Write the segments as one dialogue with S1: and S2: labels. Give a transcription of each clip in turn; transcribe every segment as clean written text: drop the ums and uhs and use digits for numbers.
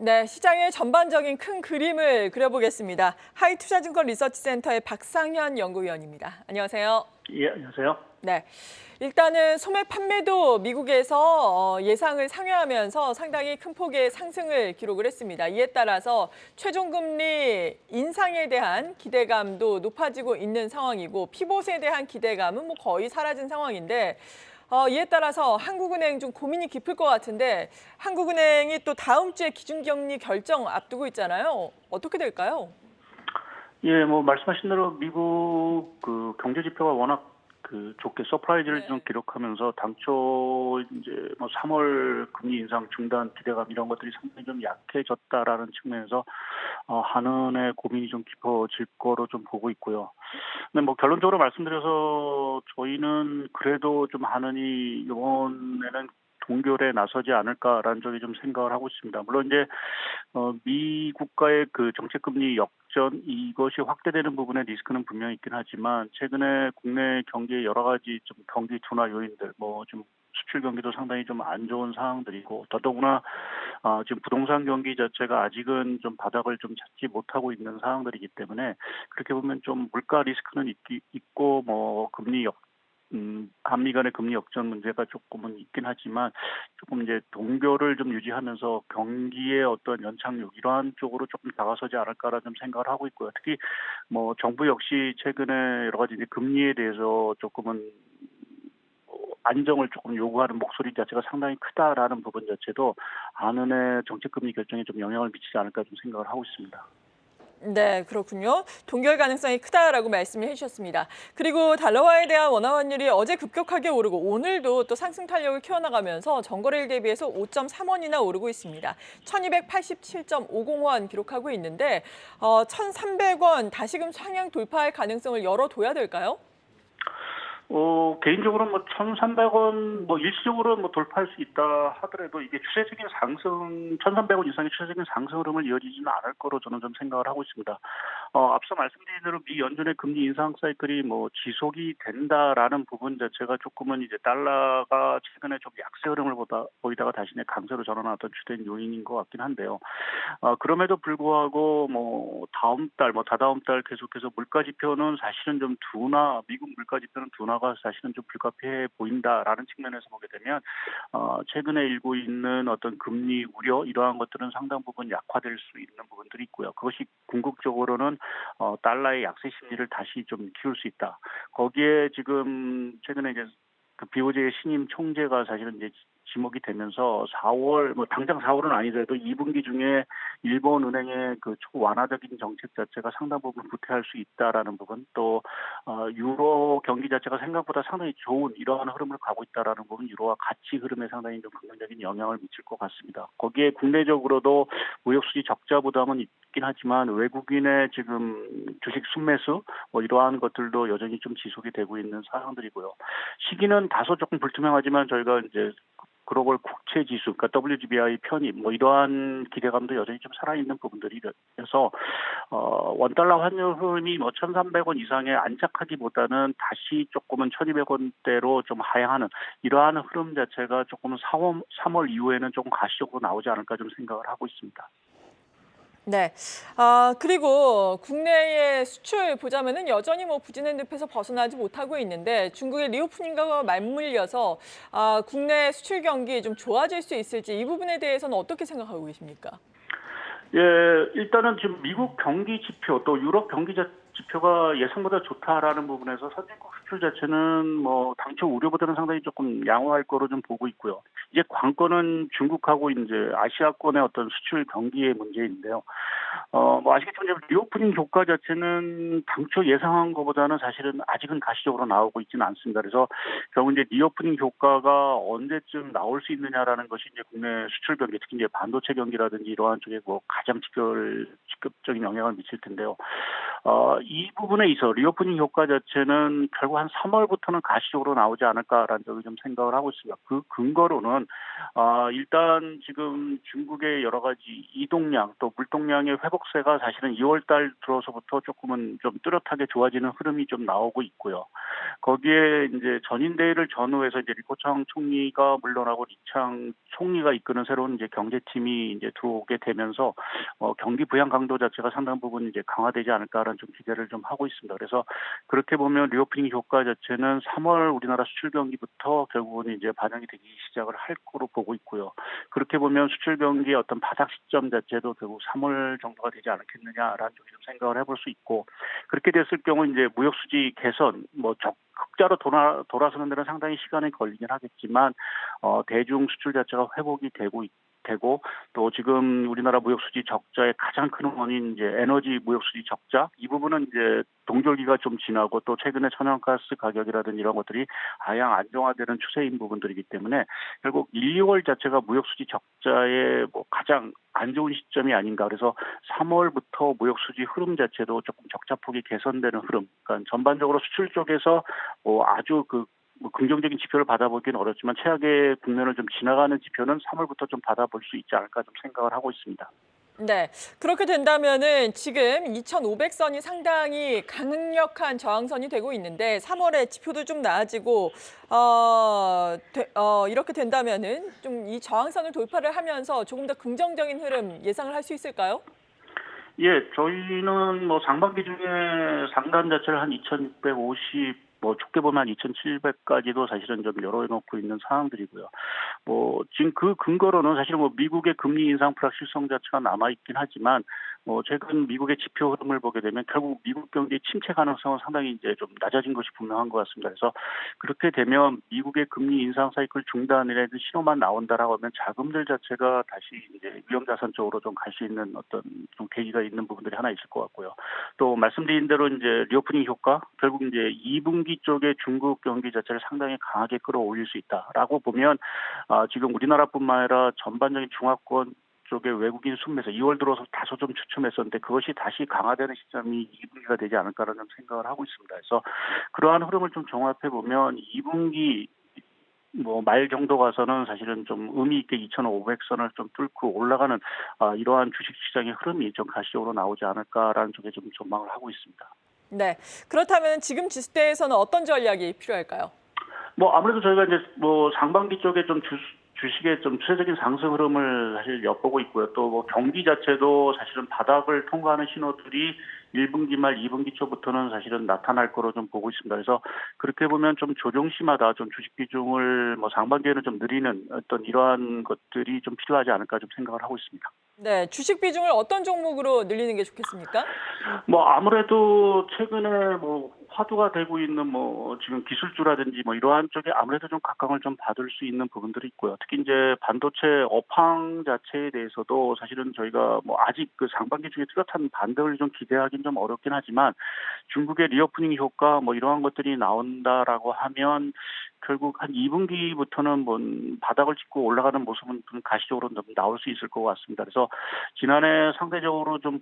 S1: 네, 시장의 전반적인 큰 그림을 그려보겠습니다. 하이투자증권 리서치센터의 박상현 연구위원입니다. 안녕하세요.
S2: 예, 안녕하세요.
S1: 네, 일단은 소매 판매도 미국에서 예상을 상회하면서 상당히 큰 폭의 상승을 기록을 했습니다. 이에 따라서 최종금리 인상에 대한 기대감도 높아지고 있는 상황이고 피봇에 대한 기대감은 뭐 거의 사라진 상황인데 이에 따라서 한국은행 좀 고민이 깊을 것 같은데 한국은행이 또 다음 주에 기준금리 결정 앞두고 있잖아요. 어떻게 될까요?
S2: 예, 뭐 말씀하신 대로 미국 그 경제 지표가 워낙 좋게 서프라이즈를 좀
S1: 네.
S2: 기록하면서 당초 이제 뭐 3월 금리 인상 중단 기대감 이런 것들이 상당히 좀 약해졌다라는 측면에서 한은의 고민이 좀 깊어질 거로 좀 보고 있고요. 근데 뭐 결론적으로 말씀드려서 저희는 그래도 좀 한은이 이번에는 동결에 나서지 않을까라는 쪽에 좀 생각을 하고 있습니다. 물론 이제 미 국가의 그 정책 금리 역전 이것이 확대되는 부분에 리스크는 분명히 있긴 하지만 최근에 국내 경기의 여러 가지 좀 경기 둔화 요인들 뭐 좀 수출 경기도 상당히 좀 안 좋은 상황들이고 더더구나 지금 부동산 경기 자체가 아직은 좀 바닥을 좀 찾지 못하고 있는 상황들이기 때문에 그렇게 보면 좀 물가 리스크는 있고 뭐 금리 한미 간의 금리 역전 문제가 조금은 있긴 하지만 조금 이제 동결을 좀 유지하면서 경기의 어떤 연착륙 이러한 쪽으로 조금 다가서지 않을까라 좀 생각을 하고 있고요. 특히 뭐 정부 역시 최근에 여러 가지 이제 금리에 대해서 조금은 안정을 조금 요구하는 목소리 자체가 상당히 크다라는 부분 자체도 한은의 정책 금리 결정에 좀 영향을 미치지 않을까 좀 생각을 하고 있습니다.
S1: 네, 그렇군요. 동결 가능성이 크다라고 말씀을 해주셨습니다. 그리고 달러화에 대한 원화 환율이 어제 급격하게 오르고 오늘도 또 상승 탄력을 키워나가면서 전거래일 대비해서 5.3원이나 오르고 있습니다. 1287.50원 기록하고 있는데 1300원 다시금 상향 돌파할 가능성을 열어둬야 될까요?
S2: 개인적으로 뭐 1,300원 뭐 일시적으로 뭐 돌파할 수 있다 하더라도 이게 추세적인 상승 1,300원 이상의 추세적인 상승 흐름을 이어지지는 않을 거로 저는 좀 생각을 하고 있습니다. 앞서 말씀드린 대로 미 연준의 금리 인상 사이클이 뭐 지속이 된다라는 부분 자체가 조금은 이제 달러가 최근에 좀 약세 흐름을 보이다가 다시 강세로 전환하던 주된 요인인 것 같긴 한데요. 그럼에도 불구하고 뭐 다음 달, 뭐 다다음 달 계속해서 물가 지표는 사실은 좀 미국 물가 지표는 둔화가 사실은 좀 불가피해 보인다라는 측면에서 보게 되면 최근에 일고 있는 어떤 금리 우려 이러한 것들은 상당 부분 약화될 수 있는 부분들이 있고요. 그것이 궁극적으로는 달러의 약세 심리를 다시 좀 키울 수 있다. 거기에 지금 최근에 이제 그 BOJ의 신임 총재가 사실은 이제 지목이 되면서 4월 뭐 당장 4월은 아니더라도 2분기 중에 일본 은행의 그 초완화적인 정책 자체가 상당 부분 후퇴할 수 있다라는 부분 또 유로 경기 자체가 생각보다 상당히 좋은 이러한 흐름을 가고 있다라는 부분 유로와 가치 흐름에 상당히 좀 긍정적인 영향을 미칠 것 같습니다. 거기에 국내적으로도 무역 수지 적자 부담은 있긴 하지만 외국인의 지금 주식 순매수 뭐 이러한 것들도 여전히 좀 지속이 되고 있는 상황들이고요. 시기는 다소 조금 불투명하지만 저희가 이제 글로벌 국채 지수, 그러니까 WGBI 편입, 뭐 이러한 기대감도 여전히 좀 살아있는 부분들이라서 원달러 환율 흐름이 뭐 1,300원 이상에 안착하기보다는 다시 조금은 1,200원대로 좀 하향하는 이러한 흐름 자체가 조금은 3월 이후에는 조금 가시적으로 나오지 않을까 좀 생각을 하고 있습니다.
S1: 네. 그리고 국내의 수출 보자면은 여전히 뭐 부진의 늪에서 벗어나지 못하고 있는데 중국의 리오프닝과 맞물려서 국내 수출 경기 좀 좋아질 수 있을지 이 부분에 대해서는 어떻게 생각하고 계십니까?
S2: 예, 일단은 지금 미국 경기 지표 또 유럽 경기 지표가 예상보다 좋다라는 부분에서 선진국 수출 자체는 뭐 당초 우려보다는 상당히 조금 양호할 거로 좀 보고 있고요. 이제 관건은 중국하고 이제 아시아권의 어떤 수출 경기의 문제인데요. 뭐 아시겠지만 리오프닝 효과 자체는 당초 예상한 것보다는 사실은 아직은 가시적으로 나오고 있지는 않습니다. 그래서 결국 이제 리오프닝 효과가 언제쯤 나올 수 있느냐라는 것이 이제 국내 수출 경기, 특히 이제 반도체 경기라든지 이러한 쪽에 뭐 가장 직접적인 영향을 미칠 텐데요. 이 부분에 있어 리오프닝 효과 자체는 결국 한 3월부터는 가시적으로 나오지 않을까라는 점을 좀 생각을 하고 있습니다. 그 근거로는 일단 지금 중국의 여러 가지 이동량 또 물동량의 회복세가 사실은 2월 달 들어서부터 조금은 좀 뚜렷하게 좋아지는 흐름이 좀 나오고 있고요. 거기에 이제 전인대회를 전후해서 이제 리커창 총리가 물러나고 리창 총리가 이끄는 새로운 이제 경제팀이 이제 들어오게 되면서 경기 부양 강도 자체가 상당 부분 이제 강화되지 않을까라는 좀 기대를 좀 하고 있습니다. 그래서 그렇게 보면 리오프닝 효과 자체는 3월 우리나라 수출 경기부터 결국은 이제 반영이 되기 시작을 할 거로 보고 있고요. 그렇게 보면 수출 경기의 어떤 바닥 시점 자체도 결국 3월 정도가 되지 않겠느냐라는 쪽에 좀 생각을 해볼 수 있고 그렇게 됐을 경우 이제 무역 수지 개선 흑자로 돌아서는 데는 상당히 시간이 걸리긴 하겠지만 대중 수출 자체가 회복이 되고 또 지금 우리나라 무역 수지 적자의 가장 큰 원인 이제 에너지 무역 수지 적자 이 부분은 이제 동절기가 좀 지나고 또 최근에 천연가스 가격이라든지 이런 것들이 하향 안정화되는 추세인 부분들이기 때문에 결국 1, 2월 자체가 무역 수지 적자의 가장 안 좋은 시점이 아닌가. 그래서 3월부터 무역 수지 흐름 자체도 조금 적자폭이 개선되는 흐름. 그러니까 전반적으로 수출 쪽에서 아주 긍정적인 지표를 받아보기는 어렵지만 최악의 국면을 좀 지나가는 지표는 3월부터 좀 받아볼 수 있지 않을까 좀 생각을 하고 있습니다.
S1: 네, 그렇게 된다면은 지금 2,500선이 상당히 강력한 저항선이 되고 있는데 3월에 지표도 좀 나아지고 이렇게 된다면은 좀 이 저항선을 돌파를 하면서 조금 더 긍정적인 흐름 예상을 할 수 있을까요?
S2: 예, 저희는 상반기 중에 상단 자체를 한 2,650, 좋게 보면 한 2,700까지도 사실은 좀 열어놓고 있는 상황들이고요. 지금 그 근거로는 사실 미국의 금리 인상 불확실성 자체가 남아있긴 하지만 최근 미국의 지표 흐름을 보게 되면 결국 미국 경기 침체 가능성은 상당히 이제 좀 낮아진 것이 분명한 것 같습니다. 그래서 그렇게 되면 미국의 금리 인상 사이클 중단이라는 신호만 나온다라고 하면 자금들 자체가 다시 이제 위험자산 쪽으로 좀 갈 수 있는 어떤 좀 계기가 있는 부분들이 하나 있을 것 같고요. 또 말씀드린 대로 이제 리오프닝 효과 결국 이제 2분기 쪽에 중국 경기 자체를 상당히 강하게 끌어올릴 수 있다라고 보면 지금 우리나라뿐만 아니라 전반적인 중화권 쪽의 외국인 순매수 2월 들어서 다소 좀 주춤했었는데 그것이 다시 강화되는 시점이 2분기가 되지 않을까라는 생각을 하고 있습니다. 그래서 그러한 흐름을 좀 종합해 보면 2분기 말 정도 가서는 사실은 좀 의미 있게 2,500선을 좀 뚫고 올라가는 이러한 주식시장의 흐름이 좀 가시적으로 나오지 않을까라는 쪽에 좀 전망을 하고 있습니다.
S1: 네, 그렇다면 지금 지수대에서는 어떤 전략이 필요할까요?
S2: 아무래도 저희가 이제 상반기 쪽에 좀 주식의 좀 추세적인 상승 흐름을 사실 엿보고 있고요. 또 경기 자체도 사실은 바닥을 통과하는 신호들이 1분기 말 2분기 초부터는 사실은 나타날 거로 좀 보고 있습니다. 그래서 그렇게 보면 좀 조정시마다 좀 주식 비중을 상반기에는 좀 늘리는 어떤 이러한 것들이 좀 필요하지 않을까 좀 생각을 하고 있습니다.
S1: 네, 주식 비중을 어떤 종목으로 늘리는 게 좋겠습니까?
S2: 아무래도 최근에 화두가 되고 있는 지금 기술주라든지 이러한 쪽에 아무래도 좀 각광을 좀 받을 수 있는 부분들이 있고요. 특히 이제 반도체 업황 자체에 대해서도 사실은 저희가 아직 그 상반기 중에 뚜렷한 반등을 좀 기대하기는 좀 어렵긴 하지만 중국의 리오프닝 효과 이러한 것들이 나온다라고 하면 결국 한 2분기부터는 바닥을 짚고 올라가는 모습은 좀 가시적으로 좀 나올 수 있을 것 같습니다. 그래서 지난해 상대적으로 좀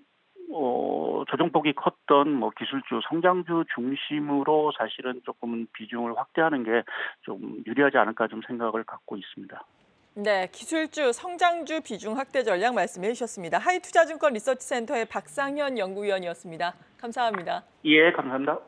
S2: 조정폭이 컸던 기술주, 성장주 중심으로 사실은 조금 비중을 확대하는 게 좀 유리하지 않을까 좀 생각을 갖고 있습니다.
S1: 네, 기술주, 성장주 비중 확대 전략 말씀해 주셨습니다. 하이투자증권 리서치센터의 박상현 연구위원이었습니다. 감사합니다.
S2: 예, 감사합니다.